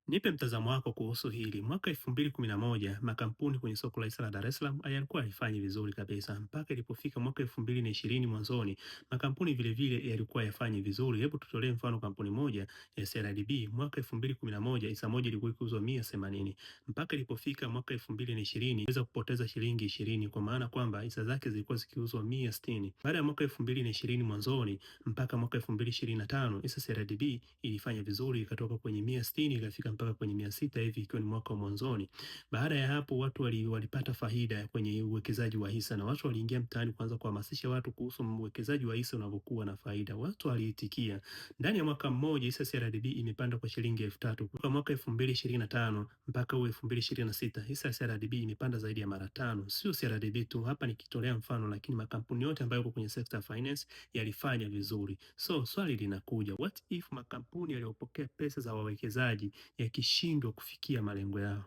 Nipe mtazamo wako kuhusu hili. Mwaka 2011 makampuni kwenye soko la hisa la Dar es Salaam yalikuwa haifanyi vizuri kabisa, mpaka ilipofika mwaka 2020 mwanzoni, makampuni vile vile yalikuwa yafanyi vizuri. Hebu tutolee mfano kampuni moja ya CRDB. Mwaka 2011 hisa moja ilikuwa ikiuzwa 180, mpaka ilipofika mwaka 2020 iweza kupoteza shilingi 20, kwa maana kwamba hisa zake zilikuwa zikiuzwa 160. Baada ya mwaka 2020 mwanzoni mpaka mwaka 2025 hisa CRDB ilifanya vizuri, ikatoka kwenye 160 ikafika mpaka kwenye 600 hivi, ikiwa ni mwaka wa mwanzoni. Baada ya hapo watu walipata faida kwenye uwekezaji wa hisa, na watu waliingia mtaani kuanza kuhamasisha watu kuhusu uwekezaji wa hisa unavyokuwa na faida. Watu waliitikia. Ndani ya mwaka mmoja hisa CRDB imepanda kwa shilingi 3000. Kutoka mwaka 2025 mpaka 2026 hisa ya CRDB imepanda zaidi ya mara tano. Sio CRDB tu, hapa nikitolea mfano, lakini makampuni yote ambayo yako kwenye sector finance yalifanya vizuri. So swali linakuja, what if makampuni yaliyopokea pesa za wawekezaji yakishindwa kufikia malengo yao?